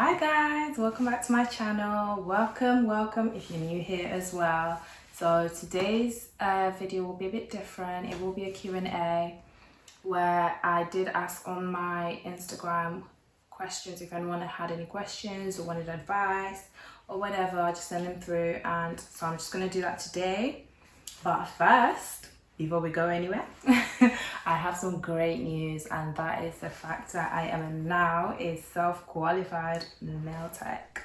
Hi guys, welcome back to my channel. Welcome if you're new here as well. So today's video will be a bit different. It will be a Q&A where I did ask on my Instagram questions if anyone had any questions or wanted advice or whatever. I just send them through, and so I'm just going to do that today. But first, before we go anywhere, I have some great news, and that is the fact that I am now a self-qualified nail tech.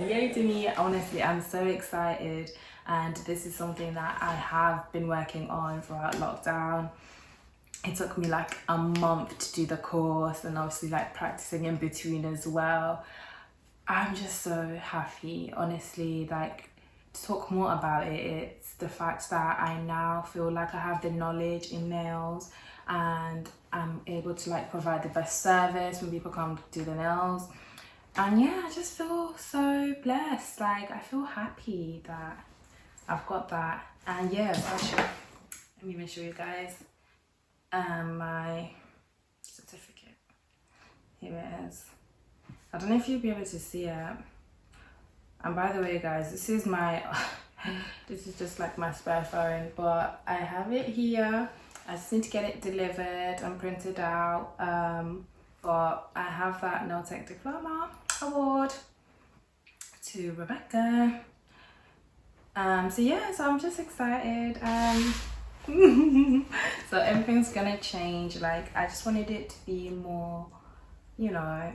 Yay to me. Honestly, I'm so excited, and this is something that I have been working on throughout lockdown. It took me like a month to do the course, and obviously like practicing in between as well. I'm just so happy, honestly. Like, to talk more about it, it's the fact that I now feel like I have the knowledge in nails, and I'm able to like provide the best service when people come do the nails. And yeah, I just feel so blessed. Like, I feel happy that I've got that. And yeah, so let me even show you guys my certificate. Here it is. I don't know if you'll be able to see it. And by the way guys, this is my this is just like my spare phone, but I have it here. I just need to get it delivered and printed out. But I have that Nail Tech Diploma Award to Rebecca. So yeah, so I'm just excited. So everything's gonna change. Like, I just wanted it to be more, you know,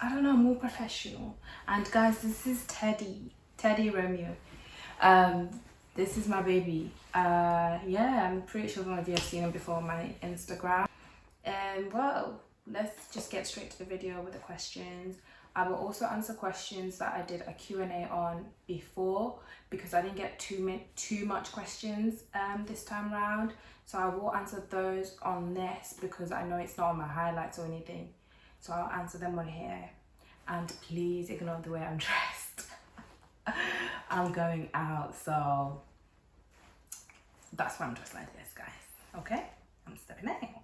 I don't know, more professional. And guys, this is Teddy Romeo. This is my baby. Yeah, I'm pretty sure some of you have seen him before on my Instagram. Well, let's just get straight to the video with the questions. I will also answer questions that I did a Q&A on before, because I didn't get too much questions this time around. So I will answer those on this, because I know it's not on my highlights or anything. So I'll answer them on here. And please ignore the way I'm dressed. I'm going out, so that's why I'm dressed like this, guys. Okay, I'm stepping out.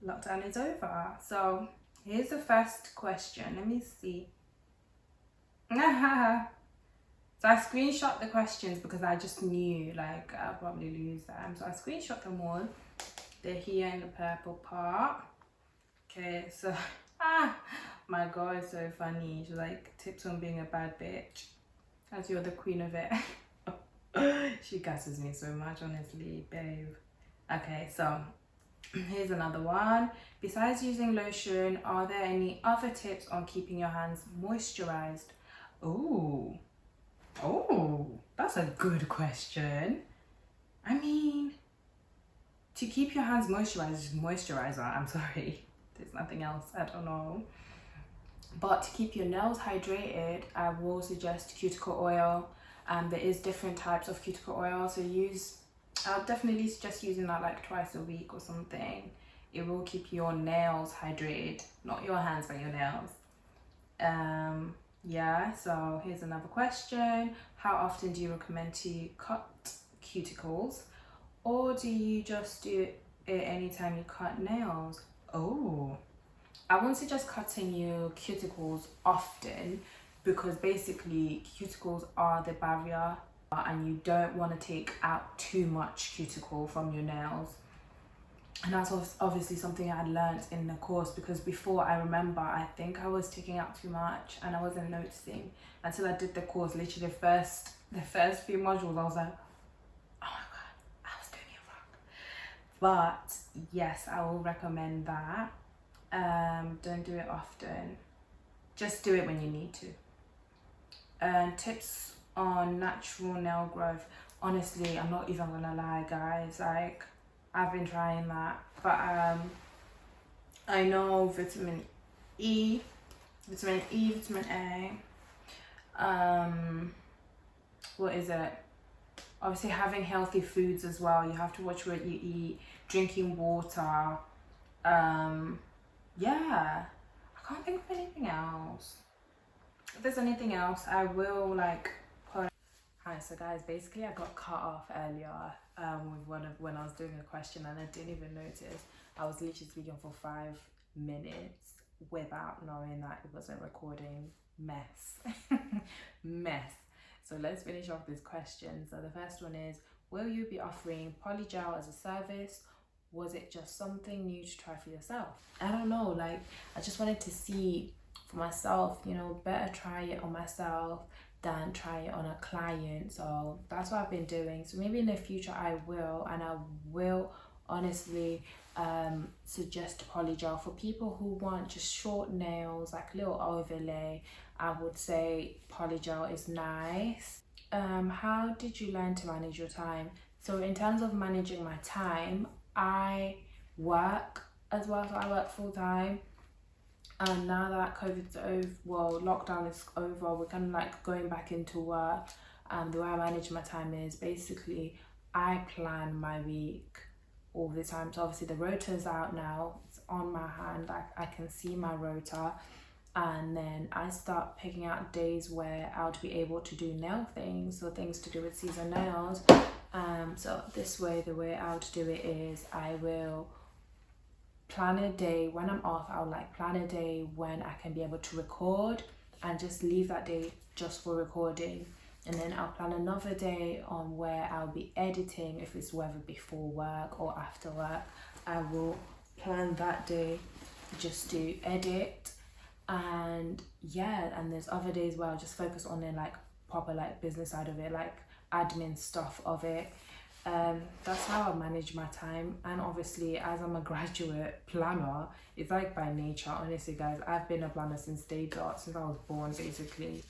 Lockdown is over. So here's the first question. Let me see. So I screenshot the questions because I just knew like I'll probably lose them. So I screenshot them all. They're here in the purple part. Okay, so my girl is so funny. She's like, tips on being a bad bitch, as you're the queen of it. She gasses me so much, honestly, babe. Okay, so here's another one. Besides using lotion, are there any other tips on keeping your hands moisturized? Oh, that's a good question. I mean, to keep your hands moisturized, moisturizer, I'm sorry. There's nothing else, I don't know. But to keep your nails hydrated, I will suggest cuticle oil. There is different types of cuticle oil, so I'll definitely suggest using that like twice a week or something. It will keep your nails hydrated, not your hands but your nails. Yeah, so here's another question. How often do you recommend to cut cuticles, or do you just do it anytime you cut nails? Oh, I won't suggest cutting your cuticles often, because basically cuticles are the barrier, and you don't want to take out too much cuticle from your nails. And that's obviously something I had learned in the course, because before, I remember, I think I was taking out too much and I wasn't noticing until I did the course. Literally the first few modules, I was like, oh my god, I was doing it wrong. But yes, I will recommend that. Don't do it often, just do it when you need to. Tips on natural nail growth. Honestly, I'm not even gonna lie, guys, like, I've been trying that, but I know vitamin E, vitamin A, what is it, obviously having healthy foods as well. You have to watch what you eat, drinking water. Yeah, I can't think of anything else. If there's anything else, I will like put. Hi, so guys, basically I got cut off earlier with when I was doing a question, and I didn't even notice. I was literally speaking for 5 minutes, without knowing that it wasn't recording. Mess. Mess. So let's finish off this question. So the first one is, will you be offering polygel as a service? Was it just something new to try for yourself? I don't know, like I just wanted to see for myself, you know, better try it on myself than try it on a client. So that's what I've been doing. So maybe in the future I will, and I will honestly suggest polygel for people who want just short nails, like little overlay. I would say polygel is nice. How did you learn to manage your time? So in terms of managing my time, I work as well, so I work full time. And now that COVID's over, well, lockdown is over, we're kind of like going back into work. The way I manage my time is basically I plan my week all the time. So obviously the rota's out now, it's on my hand, I can see my rota, and then I start picking out days where I would be able to do nail things, so things to do with season nails. So this way, the way I would do it is I will plan a day when I'm off. I'll like plan a day when I can be able to record and just leave that day just for recording. And then I'll plan another day on where I'll be editing, if it's whether before work or after work. I will plan that day just to edit. And yeah, and there's other days where I'll just focus on the like proper like business side of it, like admin stuff of it. That's how I manage my time. And obviously, as I'm a graduate planner, it's like by nature. Honestly guys, I've been a planner since day dot, since I was born basically.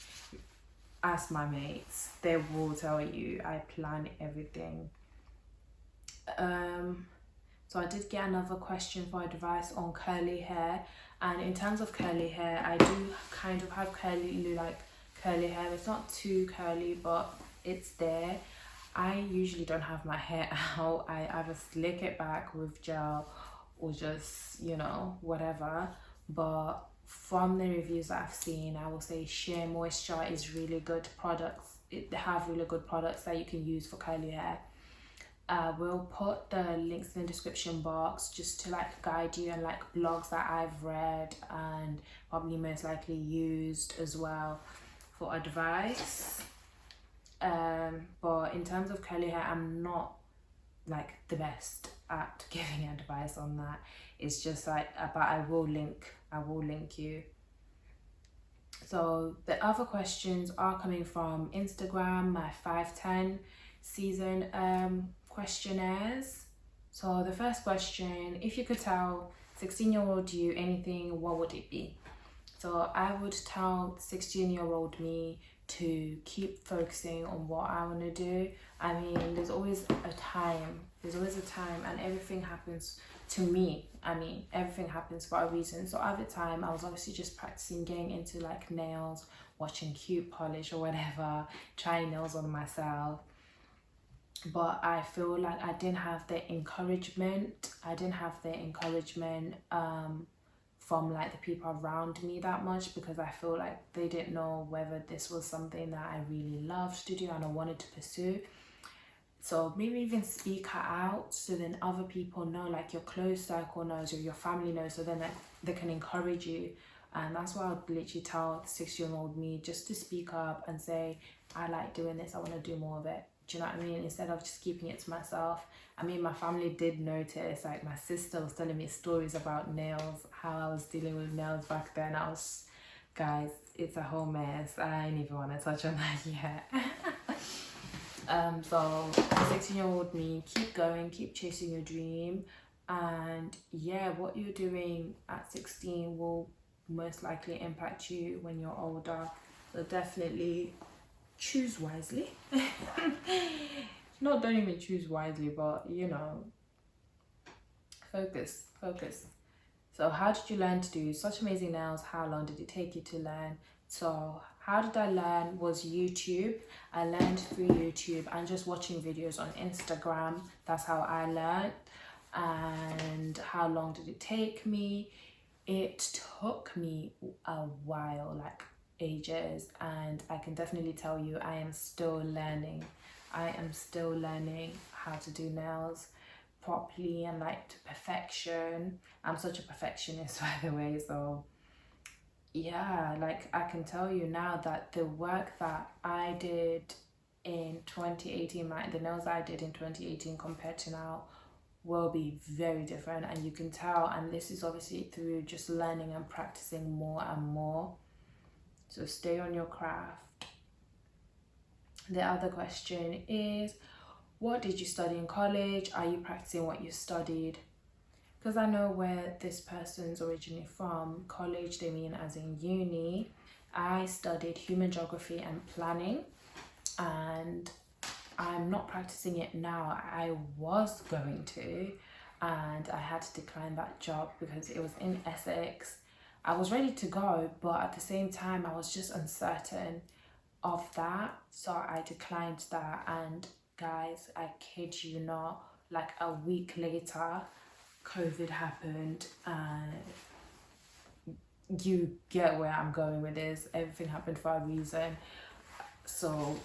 Ask my mates, they will tell you I plan everything. So I did get another question for advice on curly hair. And in terms of curly hair, I do kind of have curly hair. It's not too curly, but it's there. I usually don't have my hair out. I either slick it back with gel or just, you know, whatever. But from the reviews that I've seen, I will say Sheer Moisture is really good products. They have really good products that you can use for curly hair. We'll put the links in the description box just to like guide you, and like blogs that I've read and probably most likely used as well for advice. But in terms of curly hair, I'm not like the best at giving advice on that. It's just like, but I will link you. So the other questions are coming from Instagram, my 510 season questionnaires. So the first question, if you could tell 16-year-old you anything, what would it be? So I would tell 16-year-old me to keep focusing on what I want to do. I mean, there's always a time, and everything happens to me. I mean, everything happens for a reason. So at the time, I was obviously just practicing getting into like nails, watching Cute Polish or whatever, trying nails on myself. But I feel like I didn't have the encouragement. From like the people around me that much, because I feel like they didn't know whether this was something that I really loved to do and I wanted to pursue. So maybe even speak it out, so then other people know, like your close circle knows or your family knows, so then like, they can encourage you. And that's why I would literally tell the 6-year-old me just to speak up and say, I like doing this, I want to do more of it. Do you know what I mean? Instead of just keeping it to myself. I mean, my family did notice, like my sister was telling me stories about nails, how I was dealing with nails back then. Guys, it's a whole mess. I ain't even want to touch on that yet. So 16-year-old me, keep going, keep chasing your dream. And yeah, what you're doing at 16 will most likely impact you when you're older. So definitely choose wisely. Don't even choose wisely, but you know, focus. So how did you learn to do such amazing nails? How long did it take you to learn? So how did I learn was YouTube. I learned through YouTube and just watching videos on Instagram. That's how I learned. And how long did it take me? It took me a while, like ages, and I can definitely tell you I am still learning how to do nails properly and like to perfection. I'm such a perfectionist, by the way, so yeah, like I can tell you now that the work that I did in 2018, the nails I did in 2018 compared to now will be very different, and you can tell. And this is obviously through just learning and practicing more and more. So stay on your craft. The other question is, what did you study in college? Are you practicing what you studied? Because I know where this person's originally from. College, they mean as in uni. I studied human geography and planning, and I'm not practicing it now. I was going to, and I had to decline that job because it was in Essex. I was ready to go, but at the same time, I was just uncertain of that. So I declined that. And guys, I kid you not, like a week later, COVID happened, and you get where I'm going with this. Everything happened for a reason. So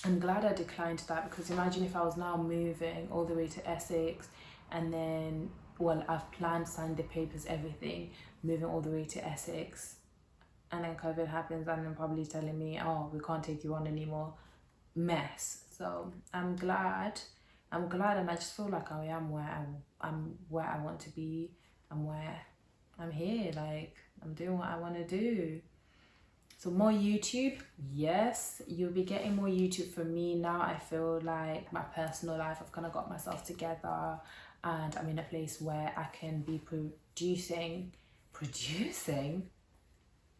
I'm glad I declined that, because imagine if I was now moving all the way to Essex, and then, well, I've planned, signed the papers, everything, moving all the way to Essex, and then COVID happens, and then probably telling me, oh, we can't take you on anymore. Mess. So I'm glad, and I just feel like I am I'm where I want to be. I'm here, like I'm doing what I want to do. So more YouTube, yes, you'll be getting more YouTube from me now. I feel like my personal life, I've kind of got myself together, and I'm in a place where I can be producing,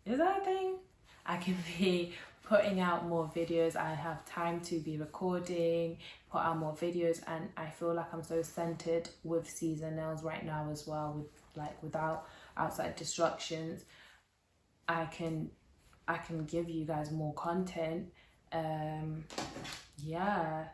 is that a thing? I can be putting out more videos. I have time to be recording, put out more videos, and I feel like I'm so centered with season nails right now as well, with like without outside distractions. I can give you guys more content. Yeah,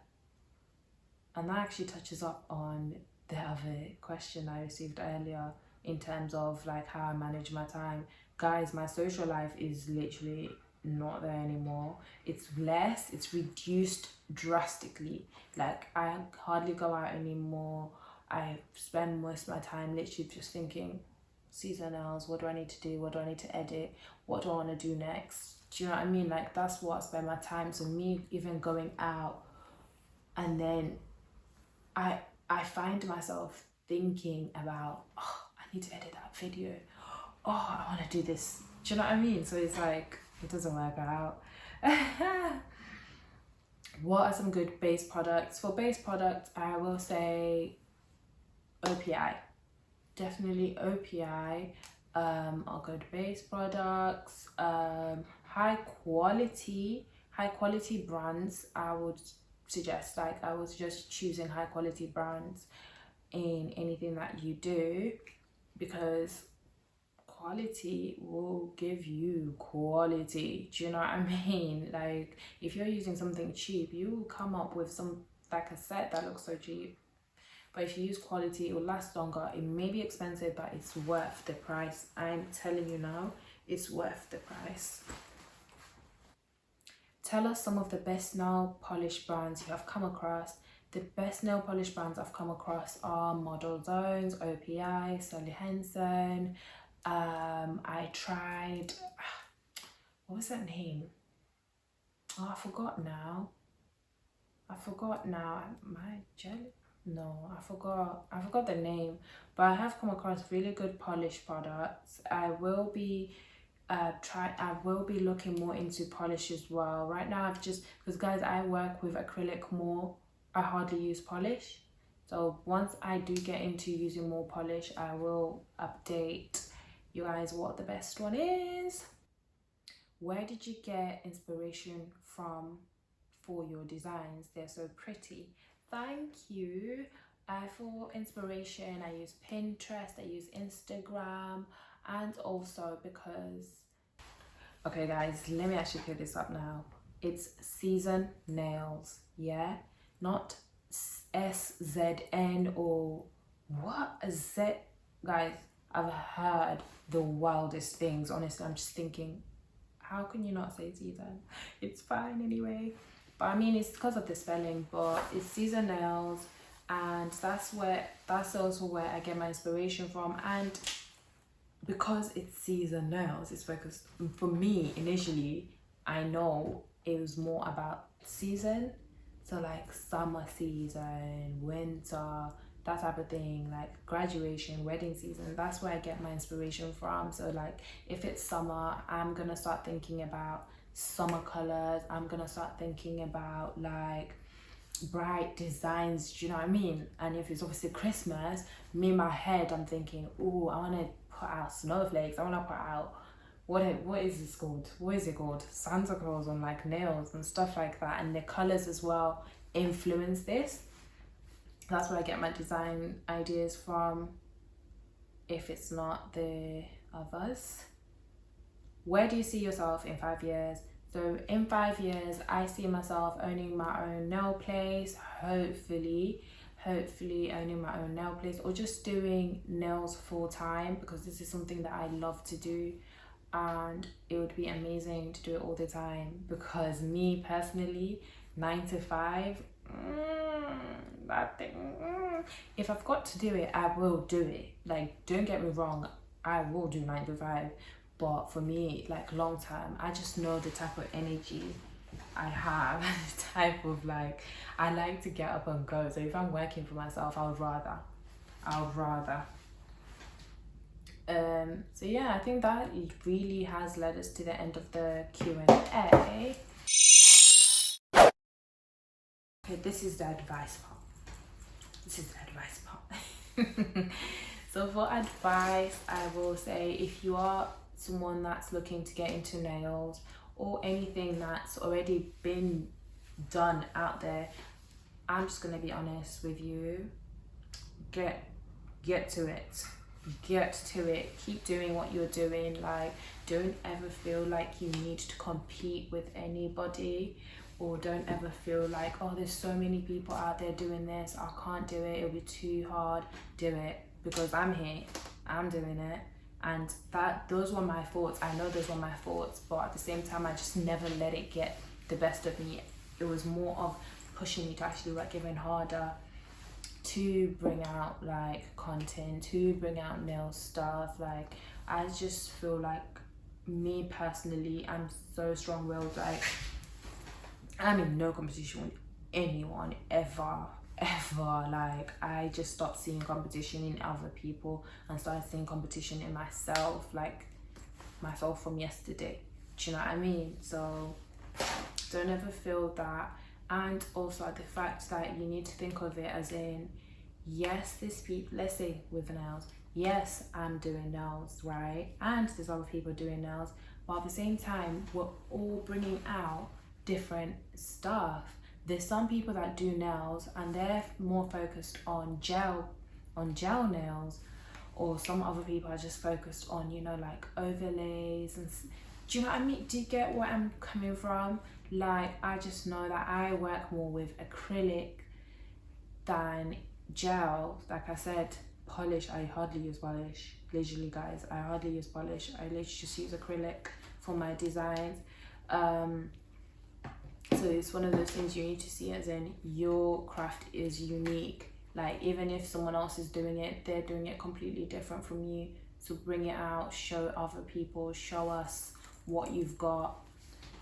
and that actually touches up on the other question I received earlier in terms of like how I manage my time. Guys, my social life is literally not there anymore. It's less, it's reduced drastically. Like I hardly go out anymore. I spend most of my time literally just thinking, seasonals, what do I need to do, what do I need to edit, what do I want to do next? Do you know what I mean? Like that's what I spend my time. So me even going out, and then I find myself thinking about, oh, I need to edit that video, oh, I want to do this. Do you know what I mean? So it's like it doesn't work out. What are some good base products? For base products, I will say OPI. Definitely OPI are good base products. High quality brands, I would suggest, like I was just choosing high quality brands in anything that you do, because quality will give you quality. Do you know what I mean? Like if you're using something cheap, you will come up with some like a set that looks so cheap. But if you use quality, it will last longer. It may be expensive, but it's worth the price. I'm telling you now, it's worth the price. Tell us some of the best nail polish brands you have come across. The best nail polish brands I've come across are Model Zones, OPI, Sally Hansen. I tried, what was that name? Oh, I forgot now. My jelly? No, I forgot the name, but I have come across really good polish products. I will be looking more into polish as well. Right now I've just, because guys, I work with acrylic more, I hardly use polish. So once I do get into using more polish, I will update you guys what the best one is. Where did you get inspiration from for your designs? They're so pretty. Thank you. For inspiration, I use Pinterest, I use Instagram, and also because, okay guys, let me actually clear this up now. It's Season Nails, yeah? Not SZN or what is Z? Guys, I've heard the wildest things. Honestly, I'm just thinking, how can you not say season? It's fine anyway. But I mean, it's because of the spelling, but it's Season Nails, and that's also where I get my inspiration from. And because it's season nails, it's focused, for me initially, I know it was more about season, so like summer season, winter, that type of thing, like graduation, wedding season. That's where I get my inspiration from. So like if it's summer, I'm gonna start thinking about summer colors. I'm gonna start thinking about like bright designs, do you know what I mean? And if it's obviously Christmas, me in my head I'm thinking, oh, I want to put out snowflakes, I want to put out what is this called, what is it called, Santa Claus on like nails and stuff like that. And the colors as well influence this. That's where I get my design ideas from, if it's not the others. Where do you see yourself in 5 years? So in 5 years, I see myself owning my own nail place, hopefully owning my own nail place, or just doing nails full time, because this is something that I love to do, and it would be amazing to do it all the time. Because me personally, 9 to 5, that thing, if I've got to do it, I will do it. Like, don't get me wrong, I will do 9 to 5. But for me, like long term, I just know the type of energy I have, the type of like, I like to get up and go. So if I'm working for myself, I would rather. So yeah, I think that really has led us to the end of the Q&A. Okay, this is the advice part. So for advice, I will say, if you are someone that's looking to get into nails or anything that's already been done out there, I'm just gonna be honest with you. Get to it. Keep doing what you're doing. Like, don't ever feel like you need to compete with anybody, or don't ever feel like, oh, there's so many people out there doing this, I can't do it, it'll be too hard. Do it, because I'm here, I'm doing it. And those were my thoughts. I know those were my thoughts, but at the same time, I just never let it get the best of me. It was more of pushing me to actually work even harder to bring out like content, to bring out nail stuff. Like, I just feel like, me personally, I'm so strong-willed. Like, I'm in no competition with anyone ever. Like, I just stopped seeing competition in other people and started seeing competition in myself, like myself from yesterday. Do you know what I mean? So don't ever feel that. And also the fact that you need to think of it as in, yes, this people, let's say with nails, yes, I'm doing nails, right? And there's other people doing nails, but at the same time, we're all bringing out different stuff. There's some people that do nails and they're more focused on gel nails, or some other people are just focused on, you know, like overlays and do you know what I mean? Do you get where I'm coming from? Like, I just know that I work more with acrylic than gel. Like I said, polish, I hardly use polish. Literally, guys, I hardly use polish. I literally just use acrylic for my designs. So it's one of those things you need to see as in, your craft is unique. Like, even if someone else is doing it, they're doing it completely different from you. So bring it out, show other people, show us what you've got.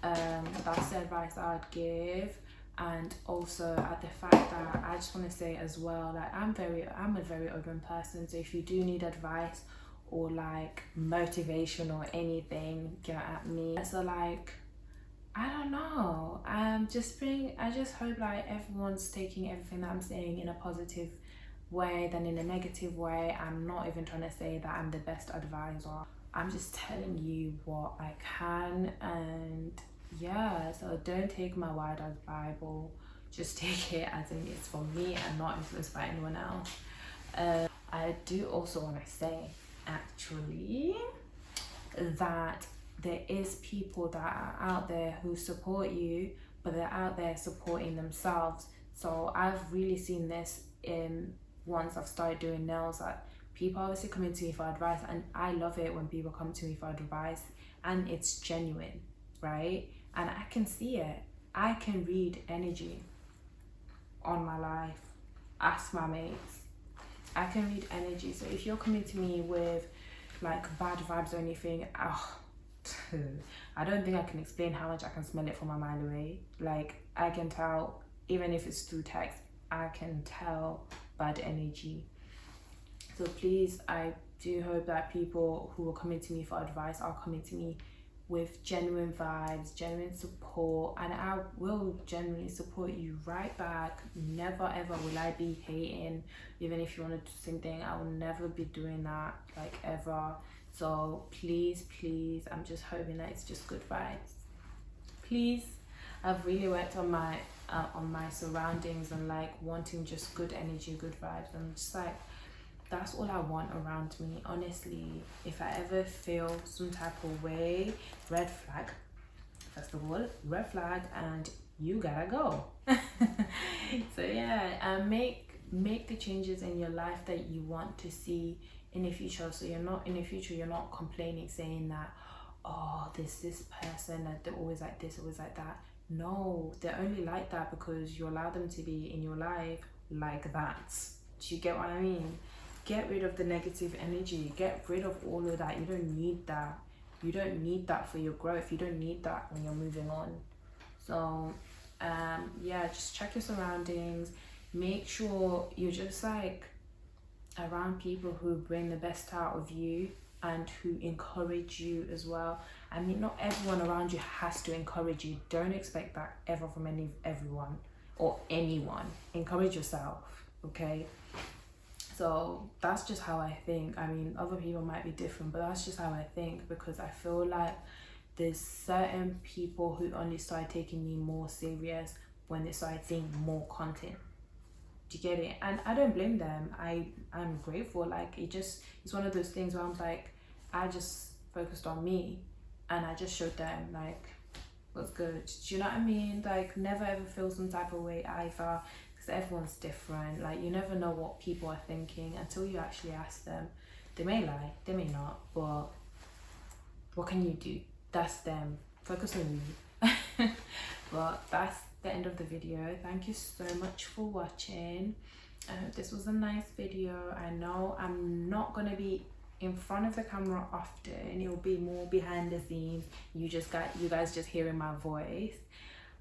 That's the advice I'd give. And also at the fact that I just want to say as well, like, I'm a very open person. So if you do need advice or like motivation or anything, get at me. So like, I don't know, I just hope like everyone's taking everything that I'm saying in a positive way than in a negative way. I'm not even trying to say that I'm the best advisor. I'm just telling you what I can. And yeah, so don't take my word as Bible, just take it as in it's for me and not influenced by anyone else. I do also want to say, actually, that there is people that are out there who support you, but they're out there supporting themselves. So I've really seen this once I've started doing nails, that people obviously coming to me for advice, and I love it when people come to me for advice and it's genuine, right? And I can see it. I can read energy on my life. Ask my mates. I can read energy. So if you're coming to me with like bad vibes or anything, I don't think I can explain how much I can smell it from a mile away. Like I can tell, even if it's through text, I can tell bad energy. So please, I do hope that people who are coming to me for advice are coming to me with genuine vibes, genuine support, and I will genuinely support you right back. Never ever will I be hating. Even if you want to do something, I will never be doing that, like, ever. So please, I'm just hoping that it's just good vibes. Please, I've really worked on my surroundings and like wanting just good energy, good vibes, and just like that's all I want around me, honestly. If I ever feel some type of way, red flag, first of all, red flag, and you gotta go. So yeah, make the changes in your life that you want to see in the future. So you're not in the future, you're not complaining, saying that, oh, this person that they're always like this, always like that. No, they're only like that because you allow them to be in your life like that. Do you get what I mean? Get rid of the negative energy. Get rid of all of that. You don't need that. You don't need that for your growth. You don't need that when you're moving on. So yeah, just check your surroundings. Make sure you're just like around people who bring the best out of you and who encourage you as well. I mean, not everyone around you has to encourage you. Don't expect that ever from everyone or anyone. Encourage yourself, okay? So that's just how I think. I mean, other people might be different, but that's just how I think, because I feel like there's certain people who only started taking me more serious when they started seeing more content. Do you get it? And I don't blame them. I'm grateful. Like, it's one of those things where I'm like, I just focused on me and I just showed them like what's good. Do you know what I mean? Like, never ever feel some type of way either, because everyone's different. Like, you never know what people are thinking until you actually ask them. They may lie, they may not, but what can you do? That's them. Focus on you. But that's the end of the video. Thank you so much for watching. I hope this was a nice video. I know I'm not gonna be in front of the camera often. It will be more behind the scenes. You guys just hearing my voice.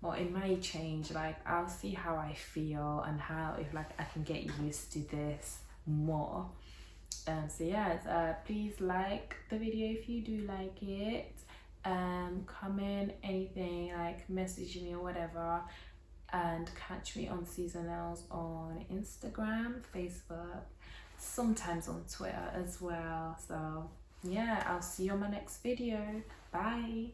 But it might change. Like, I'll see how I feel and how, if like I can get used to this more. So yeah, please like the video if you do like it. Comment anything, like message me or whatever, and catch me on SZNBEAUTY on Instagram, Facebook, sometimes on Twitter as well. So yeah, I'll see you on my next video. Bye.